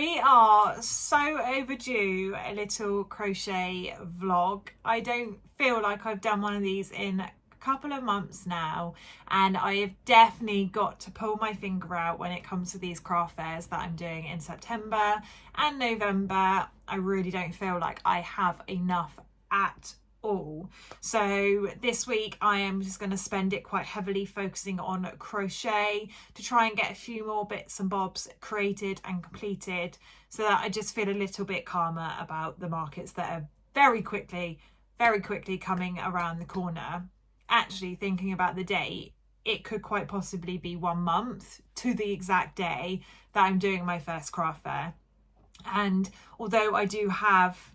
We are so overdue a little crochet vlog. I don't feel like I've done one of these in a couple of months now, and I have definitely got to pull my finger out when it comes to these craft fairs that I'm doing in September and November. I really don't feel like I have enough at all. So this week I am just going to spend it quite heavily focusing on crochet to try and get a few more bits and bobs created and completed, so that I just feel a little bit calmer about the markets that are very quickly coming around the corner. Actually, thinking about the date, it could quite possibly be 1 month to the exact day that I'm doing my first craft fair. And although I do have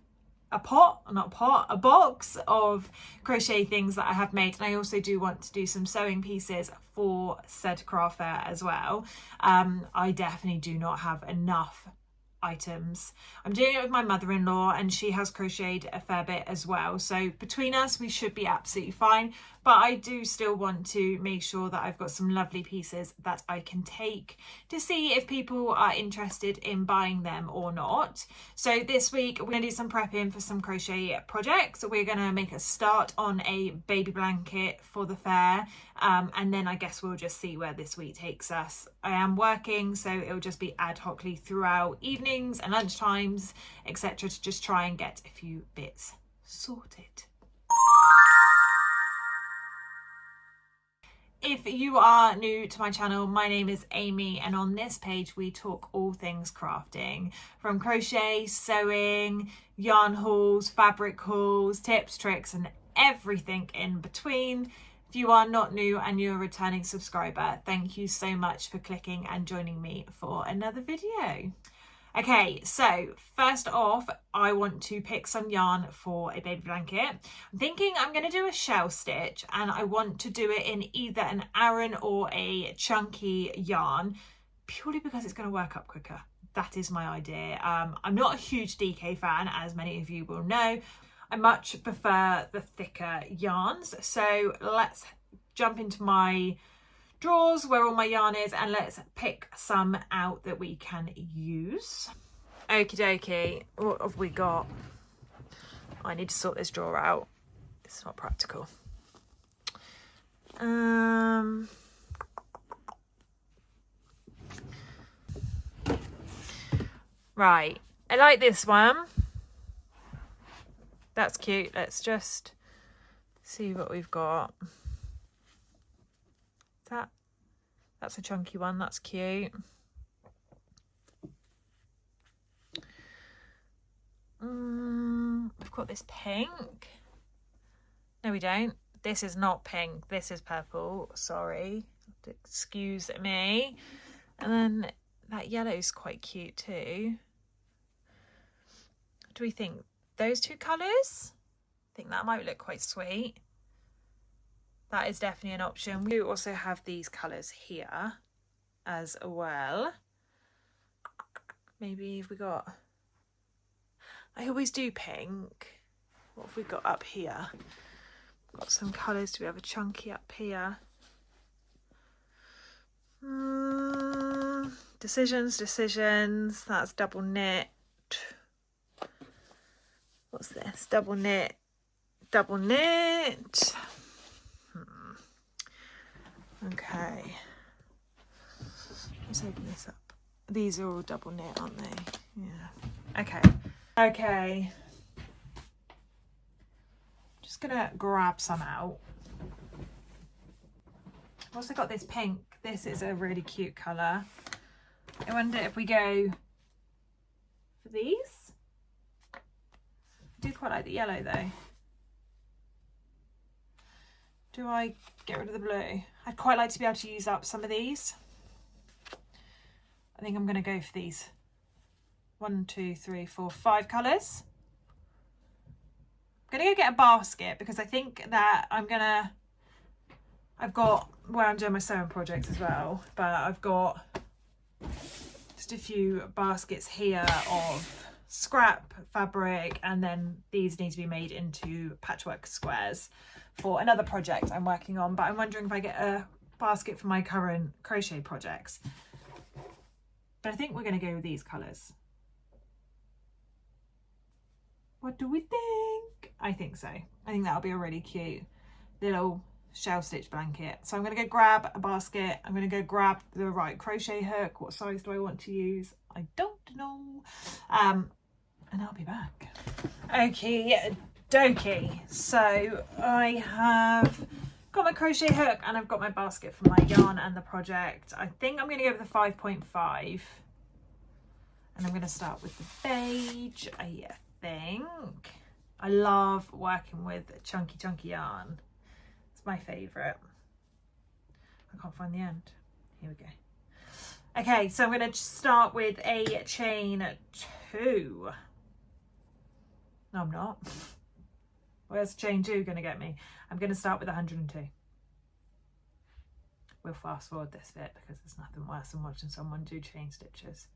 a box of crochet things that I have made, and I also do want to do some sewing pieces for said craft fair as well, I definitely do not have enough items. I'm doing it with my mother-in-law, and she has crocheted a fair bit as well, so between us we should be absolutely fine. But I do still want to make sure that I've got some lovely pieces that I can take to see if people are interested in buying them or not. So this week we're going to do some prepping for some crochet projects. We're going to make a start on a baby blanket for the fair, and then I guess we'll just see where this week takes us. I am working, so it'll just be ad hocly throughout evenings and lunchtimes, etc., to just try and get a few bits sorted. If you are new to my channel, my name is Amy, and on this page we talk all things crafting, from crochet, sewing, yarn hauls, fabric hauls, tips, tricks, and everything in between. If you are not new and you're a returning subscriber, thank you so much for clicking and joining me for another video. Okay, so first off, I want to pick some yarn for a baby blanket. I'm thinking I'm going to do a shell stitch, and I want to do it in either an Aran or a chunky yarn, purely because it's going to work up quicker. That is my idea. I'm not a huge DK fan, as many of you will know. I much prefer the thicker yarns. So let's jump into my drawers where all my yarn is, and let's pick some out that we can use. Okie dokie, what have we got? I need to sort this drawer out. It's not practical. Right, I like this one. That's cute. Let's just see what we've got. That's a chunky one. That's cute. We've got this pink. No, we don't. This is not pink. This is purple. Sorry. Excuse me. And then that yellow is quite cute too. What do we think? Those two colours? I think that might look quite sweet. That is definitely an option. We do also have these colours here as well. Maybe if we got... I always do pink. What have we got up here? Got some colours. Do we have a chunky up here? Decisions. That's double knit. What's this? Double knit. Okay, let's open this up. These are all double knit, aren't they? Yeah. Okay. Just gonna grab some out. I've also got this pink. This is a really cute colour. I wonder if we go for these. I do quite like the yellow though. Do I get rid of the blue? I'd quite like to be able to use up some of these. I think I'm going to go for these 1, 2, 3, 4, 5 colours. I'm going to go get a basket, because I think that I've got where I'm doing my sewing projects as well, but I've got just a few baskets here of scrap fabric, and then these need to be made into patchwork squares for another project I'm working on. But I'm wondering if I get a basket for my current crochet projects. But I think we're going to go with these colours. What do we think? I think so. I think that'll be a really cute little shell stitch blanket. So I'm going to go grab a basket. I'm going to go grab the right crochet hook. What size do I want to use? I don't know. And I'll be back. Okay, dokie. So I have got my crochet hook and I've got my basket for my yarn and the project. I think I'm going to go with the 5.5. And I'm going to start with the beige, I think. I love working with chunky yarn. It's my favourite. I can't find the end. Here we go. Okay, so I'm going to start with a chain 2. No, I'm not. Where's chain 2 going to get me? I'm going to start with 102. We'll fast forward this bit because there's nothing worse than watching someone do chain stitches.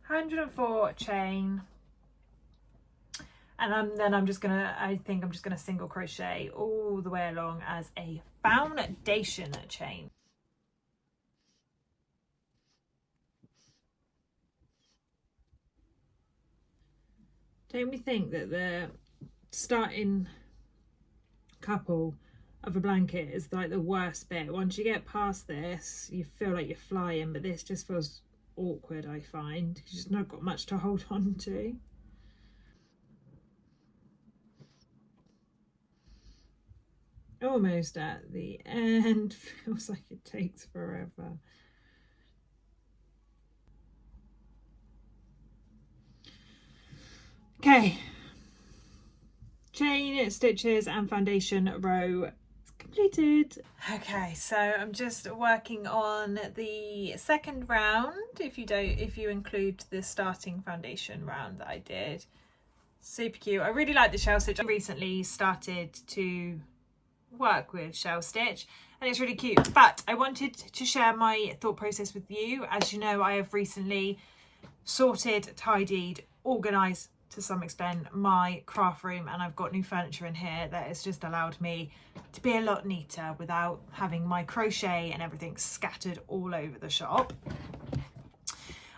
104 chain, and then I'm just gonna, I think I'm just gonna single crochet all the way along as a foundation chain. Don't we think that the starting couple of a blanket is like the worst bit? Once you get past this, you feel like you're flying, but this just feels awkward, I find. You've just not got much to hold on to. Almost at the end. Feels like it takes forever. Okay, chain, stitches and foundation row completed. Okay, so I'm just working on the second round, if you include the starting foundation round that I did. Super cute. I really like the shell stitch. I recently started to work with shell stitch and it's really cute, but I wanted to share my thought process with you. As you know, I have recently sorted, tidied, organized to some extent my craft room, and I've got new furniture in here that has just allowed me to be a lot neater without having my crochet and everything scattered all over the shop.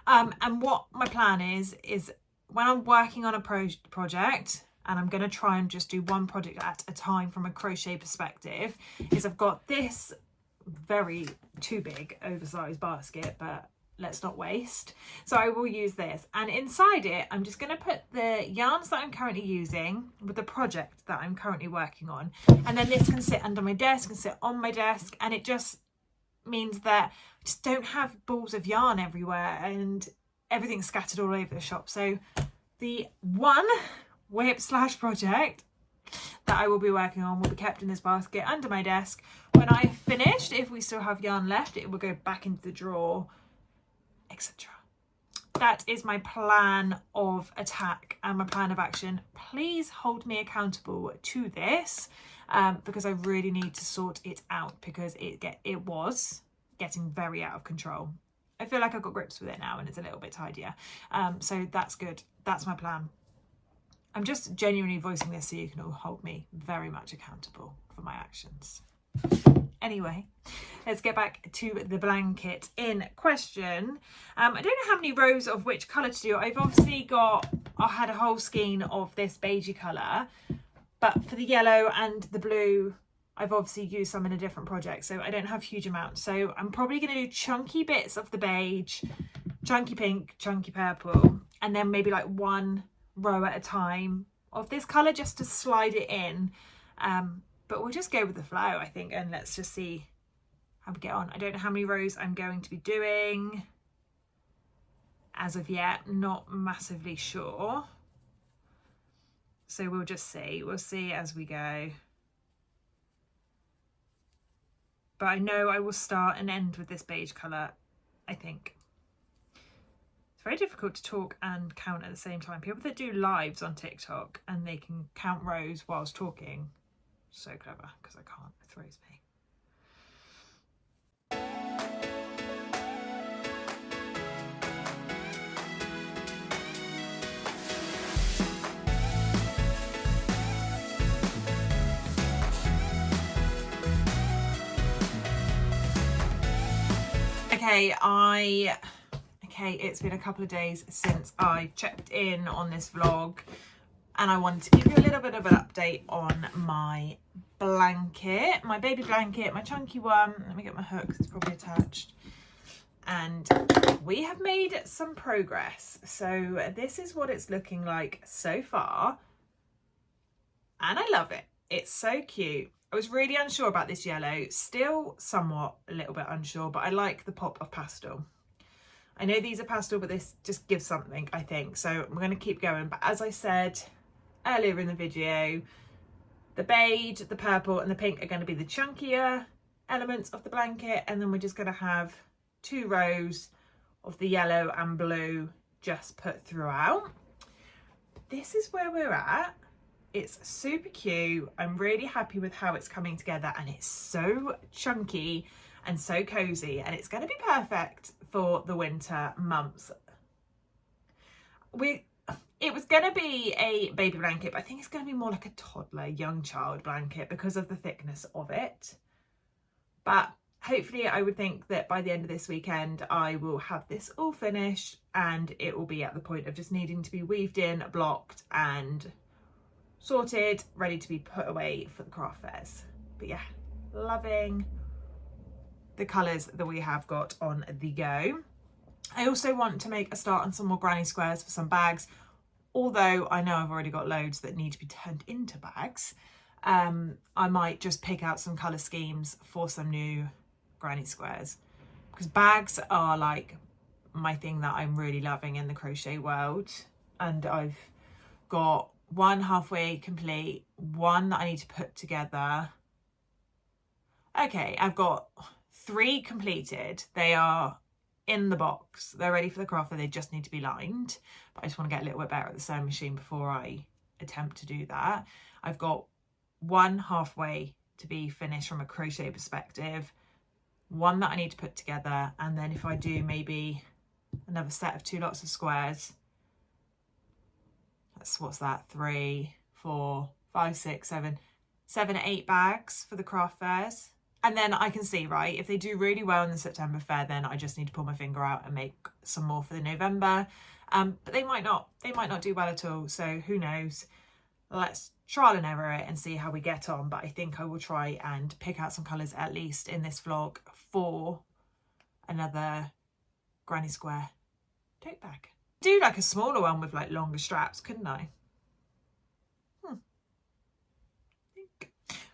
And what my plan is when I'm working on a project, and I'm going to try and just do one project at a time from a crochet perspective, is I've got this very too big oversized basket, but let's not waste. So I will use this, and inside it I'm just going to put the yarns that I'm currently using with the project that I'm currently working on, and then this can sit under my desk and sit on my desk, and it just means that I just don't have balls of yarn everywhere and everything's scattered all over the shop. So the one whip / project that I will be working on will be kept in this basket under my desk. When I've finished, if we still have yarn left, it will go back into the drawer, etc. That is my plan of attack and my plan of action. Please hold me accountable to this, because I really need to sort it out, because it was getting very out of control. I feel like I've got grips with it now and it's a little bit tidier. So that's good. That's my plan. I'm just genuinely voicing this so you can all hold me very much accountable for my actions. Anyway, let's get back to the blanket in question. I don't know how many rows of which colour to do. I've obviously I had a whole skein of this beigey colour, but for the yellow and the blue, I've obviously used some in a different project, so I don't have huge amounts. So I'm probably going to do chunky bits of the beige, chunky pink, chunky purple, and then maybe like one row at a time of this colour just to slide it in. But we'll just go with the flow, I think, and let's just see how we get on. I don't know how many rows I'm going to be doing as of yet, not massively sure. So we'll just see. We'll see as we go. But I know I will start and end with this beige colour, I think. It's very difficult to talk and count at the same time. People that do lives on TikTok and they can count rows whilst talking, so clever, because I can't. It throws me. Okay, it's been a couple of days since I checked in on this vlog, and I wanted to give you a little bit of an update on my blanket, my baby blanket, my chunky one. Let me get my hook, it's probably attached. And we have made some progress. So this is what it's looking like so far. And I love it. It's so cute. I was really unsure about this yellow, still somewhat a little bit unsure, but I like the pop of pastel. I know these are pastel, but this just gives something, I think. So we're going to keep going. But as I said earlier in the video, the beige, the purple and the pink are going to be the chunkier elements of the blanket. And then we're just going to have 2 rows of the yellow and blue just put throughout. This is where we're at. It's super cute. I'm really happy with how it's coming together, and it's so chunky and so cozy, and it's going to be perfect for the winter months. It was going to be a baby blanket, but I think it's going to be more like a toddler, young child blanket because of the thickness of it. But hopefully I would think that by the end of this weekend, I will have this all finished and it will be at the point of just needing to be weaved in, blocked and sorted, ready to be put away for the craft fairs. But yeah, loving the colours that we have got on the go. I also want to make a start on some more granny squares for some bags, although I know I've already got loads that need to be turned into bags. I might just pick out some colour schemes for some new granny squares, because bags are like my thing that I'm really loving in the crochet world. And I've got one halfway complete, one that I need to put together. Okay, I've got 3 completed. They are in the box. They're ready for the craft fair. They just need to be lined. But I just want to get a little bit better at the sewing machine before I attempt to do that. I've got one halfway to be finished from a crochet perspective, one that I need to put together, and then if I do maybe another set of 2 lots of squares, what's that, 3, 4, 5, 6, 7, 8 bags for the craft fairs. And then I can see, right, if they do really well in the September fair, then I just need to pull my finger out and make some more for the November. But they might not do well at all, so who knows. Let's trial and error it and see how we get on. But I think I will try and pick out some colours at least in this vlog for another granny square tote bag. Do like a smaller one with like longer straps, couldn't I?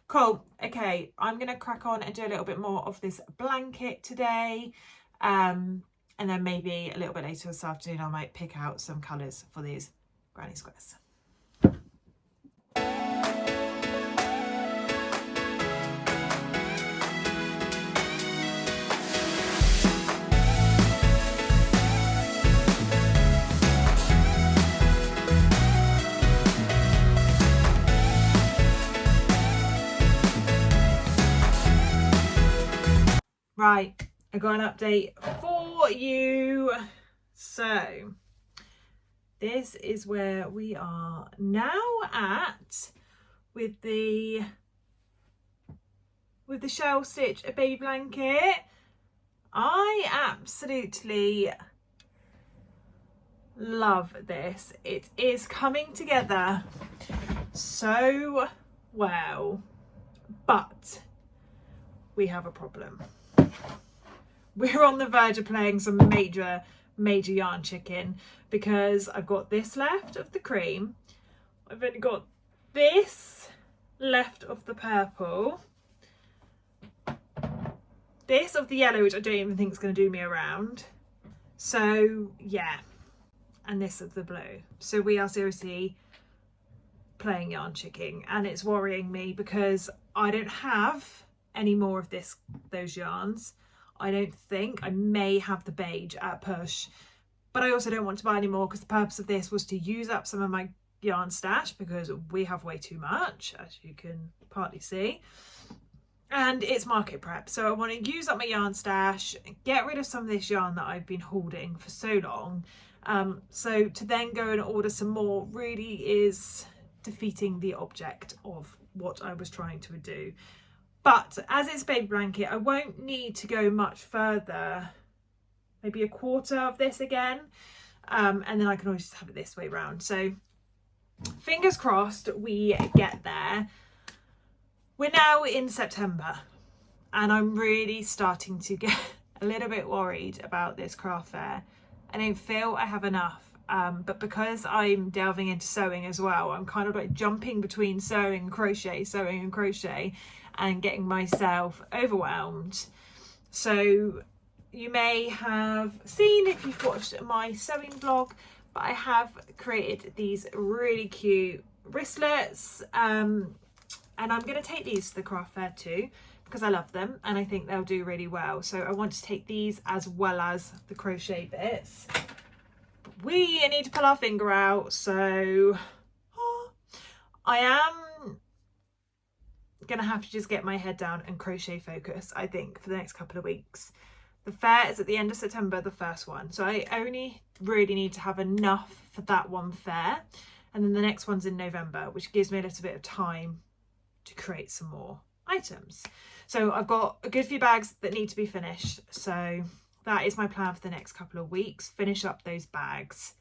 Cool. Okay, I'm gonna crack on and do a little bit more of this blanket today, and then maybe a little bit later this afternoon I might pick out some colours for these granny squares. Right, I got an update for you. So this is where we are now at with the shell stitch a baby blanket. I absolutely love this. It is coming together so well, but we have a problem. We're on the verge of playing some major yarn chicken, because I've got this left of the cream, I've only got this left of the purple, this of the yellow, which I don't even think is going to do me around, so yeah, and this of the blue. So we are seriously playing yarn chicken, and it's worrying me because I don't have any more of those yarns. I don't think. I may have the beige at push, but I also don't want to buy any more, because the purpose of this was to use up some of my yarn stash, because we have way too much, as you can partly see, and it's market prep, so I want to use up my yarn stash, get rid of some of this yarn that I've been hoarding for so long. So to then go and order some more really is defeating the object of what I was trying to do. But as it's baby blanket, I won't need to go much further maybe a quarter of this again, and then I can always just have it this way round. So fingers crossed we get there. We're now in September and I'm really starting to get a little bit worried about this craft fair. I don't feel I have enough, but because I'm delving into sewing as well, I'm kind of like jumping between sewing and crochet and getting myself overwhelmed. So you may have seen, if you've watched my sewing vlog, but I have created these really cute wristlets, and I'm going to take these to the craft fair too because I love them and I think they'll do really well. So I want to take these as well as the crochet bits. But we need to pull our finger out, so I am going to have to just get my head down and crochet focus, I think, for the next couple of weeks. The fair is at the end of September, the first one, so I only really need to have enough for that one fair, and then the next one's in November, which gives me a little bit of time to create some more items. So I've got a good few bags that need to be finished, so that is my plan for the next couple of weeks, finish up those bags.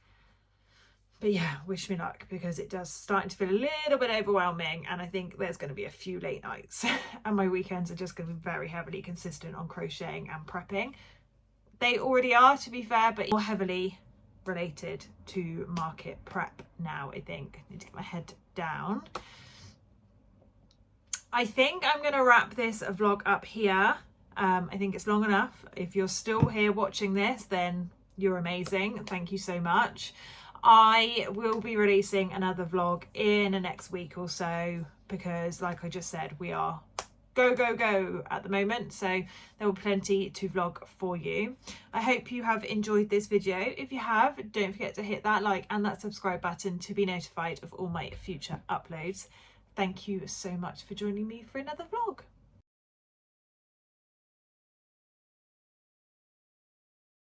But yeah, wish me luck, because it does starting to feel a little bit overwhelming, and I think there's going to be a few late nights and my weekends are just going to be very heavily consistent on crocheting and prepping. They already are, to be fair, but more heavily related to market prep now, I think. I need to get my head down. I think I'm going to wrap this vlog up here. I think it's long enough. If you're still here watching this, then you're amazing. Thank you so much. I will be releasing another vlog in the next week or so because, like I just said, we are go at the moment, so there will be plenty to vlog for you. I hope you have enjoyed this video. If you have, don't forget to hit that like and that subscribe button to be notified of all my future uploads. Thank you so much for joining me for another vlog.